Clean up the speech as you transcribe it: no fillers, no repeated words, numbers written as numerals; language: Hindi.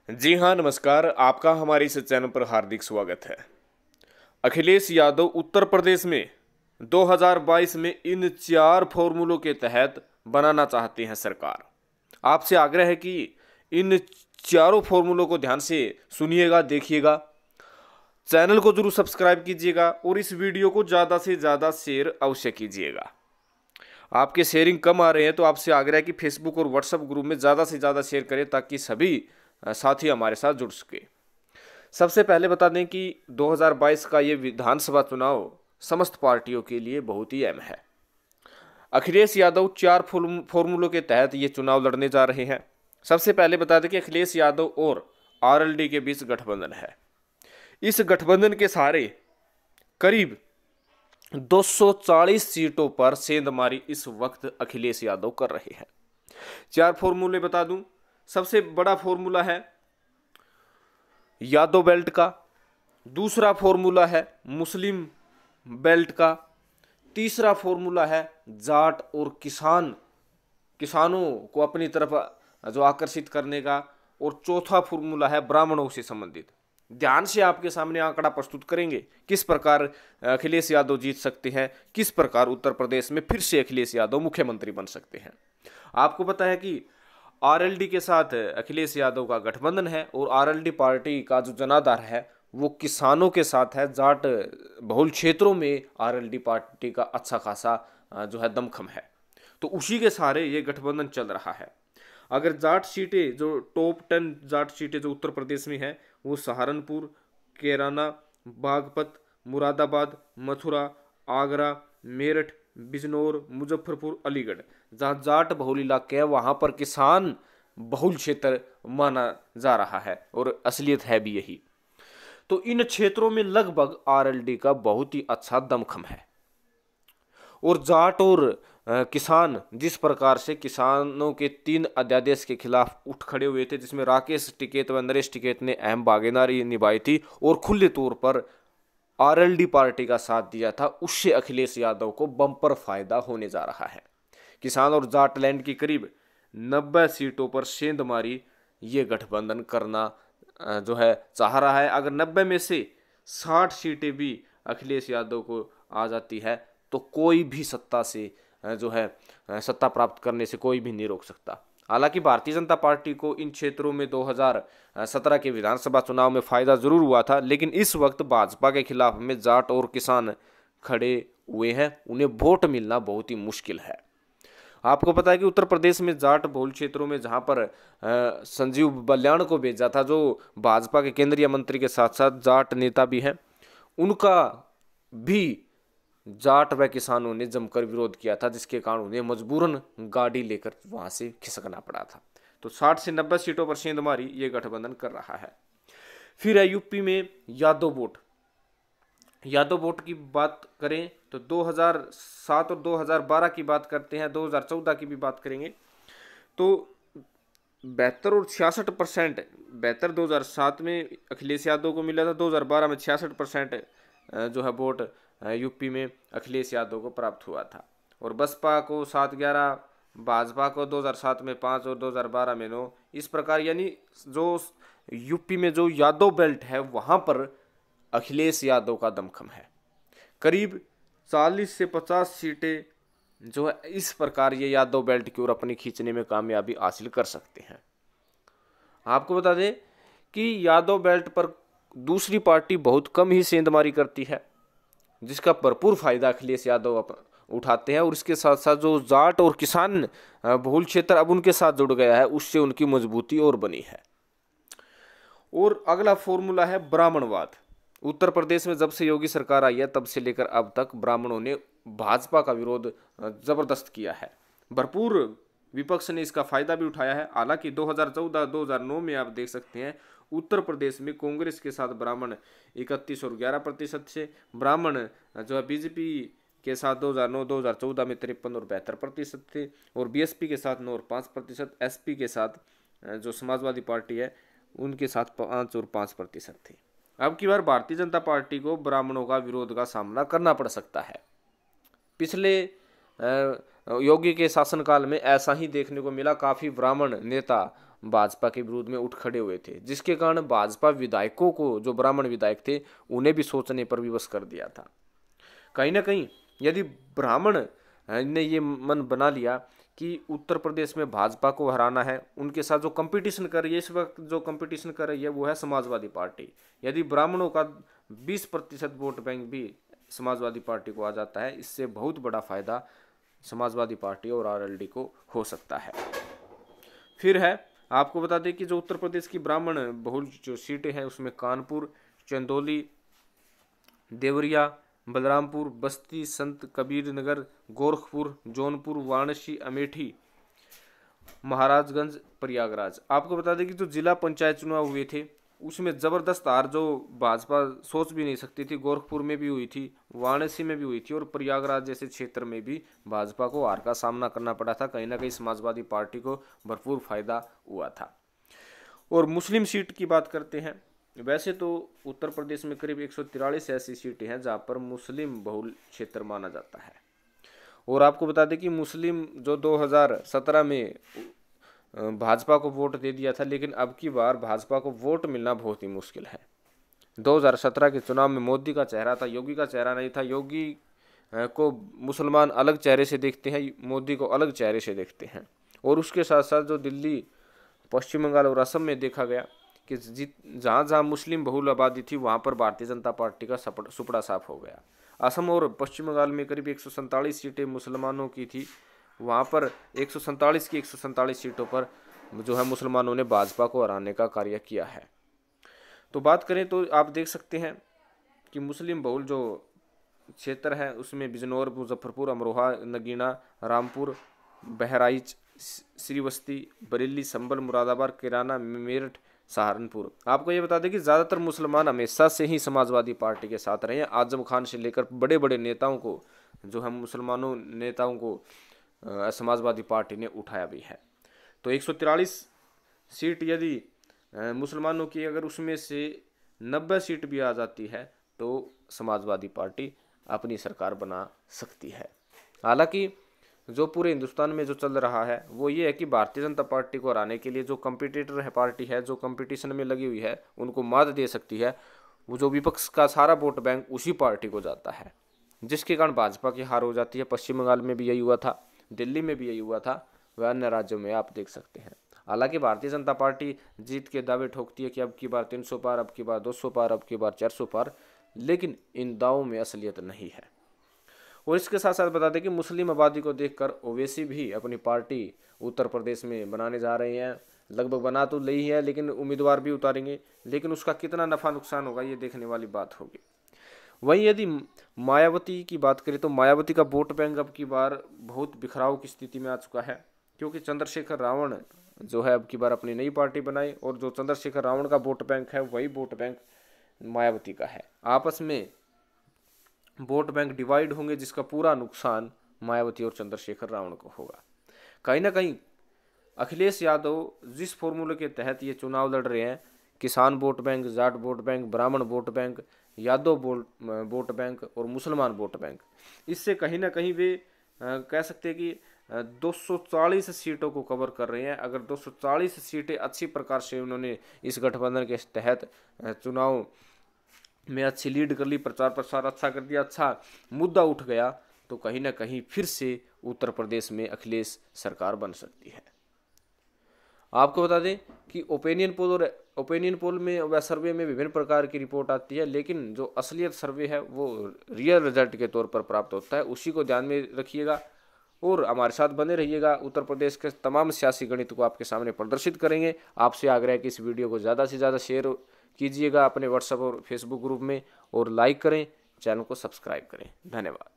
जी हाँ, नमस्कार। आपका हमारे इस चैनल पर हार्दिक स्वागत है। अखिलेश यादव उत्तर प्रदेश में 2022 में इन 4 फॉर्मूलों के तहत बनाना चाहते हैं सरकार। आपसे आग्रह है कि इन चारों फॉर्मूलों को ध्यान से सुनिएगा, देखिएगा। चैनल को जरूर सब्सक्राइब कीजिएगा और इस वीडियो को ज़्यादा से ज़्यादा शेयर अवश्य कीजिएगा। आपके शेयरिंग कम आ रहे हैं तो आपसे आग्रह है कि फेसबुक और व्हाट्सएप ग्रुप में ज़्यादा से ज़्यादा शेयर करें ताकि सभी साथी हमारे साथ जुड़ सके। सबसे पहले बता दें कि 2022 का ये विधानसभा चुनाव समस्त पार्टियों के लिए बहुत ही अहम है। अखिलेश यादव 4 फॉर्मूलों के तहत ये चुनाव लड़ने जा रहे हैं। सबसे पहले बता दें कि अखिलेश यादव और आरएलडी के बीच गठबंधन है। इस गठबंधन के सहारे करीब 240 सीटों पर सेंधमारी इस वक्त अखिलेश यादव कर रहे हैं। 4 फॉर्मूले बता दूं। सबसे बड़ा फॉर्मूला है यादव बेल्ट का, दूसरा फॉर्मूला है मुस्लिम बेल्ट का, तीसरा फॉर्मूला है जाट और किसानों को अपनी तरफ जो आकर्षित करने का, और चौथा फॉर्मूला है ब्राह्मणों से संबंधित। ध्यान से आपके सामने आंकड़ा प्रस्तुत करेंगे किस प्रकार अखिलेश यादव जीत सकते हैं, किस प्रकार उत्तर प्रदेश में फिर से अखिलेश यादव मुख्यमंत्री बन सकते हैं। आपको पता है कि आरएलडी के साथ अखिलेश यादव का गठबंधन है और आरएलडी पार्टी का जो जनाधार है वो किसानों के साथ है। जाट बहुल क्षेत्रों में आरएलडी पार्टी का अच्छा खासा जो है दमखम है, तो उसी के सहारे ये गठबंधन चल रहा है। अगर जाट सीटें, जो टॉप 10 जाट सीटें जो उत्तर प्रदेश में है, वो सहारनपुर, कैराना, बागपत, मुरादाबाद, मथुरा, आगरा, मेरठ, बिजनौर, मुजफ्फरपुर, अलीगढ़, जहाँ जाट बहुल इलाके हैं वहाँ पर किसान बहुल क्षेत्र माना जा रहा है और असलियत है भी यही। तो इन क्षेत्रों में लगभग आरएलडी का बहुत ही अच्छा दमखम है। और जाट और किसान जिस प्रकार से किसानों के 3 अध्यादेश के खिलाफ उठ खड़े हुए थे, जिसमें राकेश टिकैत व नरेश टिकैत ने अहम भागीदारी निभाई थी और खुले तौर पर आरएलडी पार्टी का साथ दिया था, उससे अखिलेश यादव को बम्पर फायदा होने जा रहा है। किसान और जाट लैंड की करीब 90 सीटों पर सेंधमारी ये गठबंधन करना जो है चाह रहा है। अगर 90 में से 60 सीटें भी अखिलेश यादव को आ जाती है तो कोई भी सत्ता प्राप्त करने से कोई भी नहीं रोक सकता। हालांकि भारतीय जनता पार्टी को इन क्षेत्रों में 2017 के विधानसभा चुनाव में फायदा जरूर हुआ था, लेकिन इस वक्त भाजपा के खिलाफ में जाट और किसान खड़े हुए हैं, उन्हें वोट मिलना बहुत ही मुश्किल है। आपको पता है कि उत्तर प्रदेश में जाट बहुल क्षेत्रों में जहां पर संजीव बल्याण को भेजा था, जो भाजपा के केंद्रीय मंत्री के साथ साथ जाट नेता भी हैं, उनका भी जाट व किसानों ने जमकर विरोध किया था, जिसके कारण उन्हें मजबूरन गाड़ी लेकर वहां से खिसकना पड़ा था। तो 60 से 90 सीटों पर सेंधमारी ये गठबंधन कर रहा है। फिर है यूपी में यादव वोट। यादव वोट की बात करें तो 2007 और 2012 की बात करते हैं, 2014 की भी बात करेंगे तो 72 और 66%। 72 2007 में अखिलेश यादव को मिला था, 2012 में 66% जो है वोट यूपी में अखिलेश यादव को प्राप्त हुआ था। और बसपा को 7-11, भाजपा को 2007 में 5 और 2012 में 9। इस प्रकार यानी जो यूपी में जो यादव बेल्ट है वहाँ पर अखिलेश यादव का दमखम है। करीब 40 से 50 सीटें जो है इस प्रकार ये यादव बेल्ट की ओर अपनी खींचने में कामयाबी हासिल कर सकते हैं। आपको बता दें कि यादव बेल्ट पर दूसरी पार्टी बहुत कम ही सेंधमारी करती है, जिसका भरपूर फायदा अखिलेश यादव उठाते हैं। और इसके साथ साथ जो जाट और किसान बहुल क्षेत्र अब उनके साथ जुड़ गया है, उससे उनकी मजबूती और बनी है। और अगला फॉर्मूला है ब्राह्मणवाद। उत्तर प्रदेश में जब से योगी सरकार आई है तब से लेकर अब तक ब्राह्मणों ने भाजपा का विरोध जबरदस्त किया है। भरपूर विपक्ष ने इसका फायदा भी उठाया है। हालांकि 2014-2009 में आप देख सकते हैं उत्तर प्रदेश में कांग्रेस के साथ ब्राह्मण 31 और 11% से, ब्राह्मण जो है बीजेपी के साथ 2009-2014 में 53 और 72% थे, और बीएसपी के साथ 9 और 5%, एसपी के साथ जो समाजवादी पार्टी है उनके साथ 5 और 5% थे। अब की बार भारतीय जनता पार्टी को ब्राह्मणों का विरोध का सामना करना पड़ सकता है। पिछले योगी के शासनकाल में ऐसा ही देखने को मिला। काफ़ी ब्राह्मण नेता भाजपा के विरोध में उठ खड़े हुए थे, जिसके कारण भाजपा विधायकों को, जो ब्राह्मण विधायक थे, उन्हें भी सोचने पर विवश कर दिया था। कहीं ना कहीं यदि ब्राह्मण ने ये मन बना लिया कि उत्तर प्रदेश में भाजपा को हराना है, उनके साथ जो कंपटीशन कर रही है, इस वक्त जो कंपटीशन कर रही है वो है समाजवादी पार्टी। यदि ब्राह्मणों का 20% वोट बैंक भी समाजवादी पार्टी को आ जाता है, इससे बहुत बड़ा फायदा समाजवादी पार्टी और आरएलडी को हो सकता है। फिर है, आपको बता दें कि जो उत्तर प्रदेश की ब्राह्मण बहुल जो सीटें हैं उसमें कानपुर, चंदौली, देवरिया, बलरामपुर, बस्ती, संत कबीर नगर, गोरखपुर, जौनपुर, वाराणसी, अमेठी, महाराजगंज, प्रयागराज। आपको बता दें कि जो जिला पंचायत चुनाव हुए थे उसमें जबरदस्त हार जो भाजपा सोच भी नहीं सकती थी, गोरखपुर में भी हुई थी, वाराणसी में भी हुई थी और प्रयागराज जैसे क्षेत्र में भी भाजपा को हार का सामना करना पड़ा था। कहीं ना कहीं समाजवादी पार्टी को भरपूर फायदा हुआ था। और मुस्लिम सीट की बात करते हैं। वैसे तो उत्तर प्रदेश में करीब 143 ऐसी सीटें हैं जहां पर मुस्लिम बहुल क्षेत्र माना जाता है। और आपको बता दें कि मुस्लिम जो 2017 में भाजपा को वोट दे दिया था, लेकिन अब की बार भाजपा को वोट मिलना बहुत ही मुश्किल है। 2017 के चुनाव में मोदी का चेहरा था, योगी का चेहरा नहीं था। योगी को मुसलमान अलग चेहरे से देखते हैं, मोदी को अलग चेहरे से देखते हैं। और उसके साथ साथ जो दिल्ली, पश्चिम बंगाल और असम में देखा गया कि जहाँ जहाँ मुस्लिम बहुल आबादी थी वहाँ पर भारतीय जनता पार्टी का सुपड़ा साफ हो गया। असम और पश्चिम बंगाल में करीब 147 सीटें मुसलमानों की थी, वहाँ पर 147 की 147 सीटों पर जो है मुसलमानों ने भाजपा को हराने का कार्य किया है। तो बात करें तो आप देख सकते हैं कि मुस्लिम बहुल जो क्षेत्र है उसमें बिजनौर, मुजफ्फरपुर, अमरोहा, नगीना, रामपुर, बहराइच, श्रीवस्ती, बरेली, संभल, मुरादाबाद, किराना, मेरठ, सहारनपुर। आपको ये बता दें कि ज़्यादातर मुसलमान हमेशा से ही समाजवादी पार्टी के साथ रहे हैं। आजम खान से लेकर बड़े बड़े नेताओं को, जो हम मुसलमानों नेताओं को समाजवादी पार्टी ने उठाया भी है। तो 143 सीट यदि मुसलमानों की अगर उसमें से 90 सीट भी आ जाती है तो समाजवादी पार्टी अपनी सरकार बना सकती है। हालांकि जो पूरे हिंदुस्तान में जो चल रहा है वो ये है कि भारतीय जनता पार्टी को हराने के लिए जो कंपटीटर है, पार्टी है जो कंपटीशन में लगी हुई है, उनको मात दे सकती है। वो जो विपक्ष का सारा वोट बैंक उसी पार्टी को जाता है, जिसके कारण भाजपा की हार हो जाती है। पश्चिम बंगाल में भी यही हुआ था, दिल्ली में भी यही हुआ था, वह अन्य राज्यों में आप देख सकते हैं। हालांकि भारतीय जनता पार्टी जीत के दावे ठोकती है कि अब की बार 300 पार, अब की बार 200 पार, अब की बार 400 पार, लेकिन इन दावों में असलियत नहीं है। और इसके साथ साथ बता दें कि मुस्लिम आबादी को देखकर ओवैसी भी अपनी पार्टी उत्तर प्रदेश में बनाने जा रहे हैं। लगभग बना तो ली है, लेकिन उम्मीदवार भी उतारेंगे, लेकिन उसका कितना नफा नुकसान होगा ये देखने वाली बात होगी। वहीं यदि मायावती की बात करें तो मायावती का वोट बैंक अब की बार बहुत बिखराव की स्थिति में आ चुका है, क्योंकि चंद्रशेखर रावण जो है अब की बार अपनी नई पार्टी बनाई और जो चंद्रशेखर रावण का वोट बैंक है वही वोट बैंक मायावती का है। आपस में वोट बैंक डिवाइड होंगे, जिसका पूरा नुकसान मायावती और चंद्रशेखर रावण को होगा। कहीं ना कहीं अखिलेश यादव जिस फॉर्मूले के तहत ये चुनाव लड़ रहे हैं, किसान vote bank, Jat vote bank, Brahmin vote bank, Yadav vote bank और मुसलमान वोट बैंक, इससे कहीं ना कहीं वे कह सकते हैं कि 240 सीटों को कवर कर रहे हैं। अगर 240 सीटें अच्छी प्रकार से उन्होंने इस गठबंधन के तहत चुनाव में अच्छी लीड कर ली, प्रचार प्रसार अच्छा कर दिया, अच्छा मुद्दा उठ गया, तो कहीं ना कहीं फिर से उत्तर प्रदेश में अखिलेश सरकार बन सकती है। आपको बता दें कि ओपिनियन पोल में व सर्वे में विभिन्न प्रकार की रिपोर्ट आती है, लेकिन जो असलियत सर्वे है वो रियल रिजल्ट के तौर पर प्राप्त होता है। उसी को ध्यान में रखिएगा और हमारे साथ बने रहिएगा। उत्तर प्रदेश के तमाम सियासी गणित को आपके सामने प्रदर्शित करेंगे। आपसे आग्रह है कि इस वीडियो को ज़्यादा से ज़्यादा शेयर कीजिएगा अपने व्हाट्सएप और फेसबुक ग्रुप में, और लाइक करें, चैनल को सब्सक्राइब करें। धन्यवाद।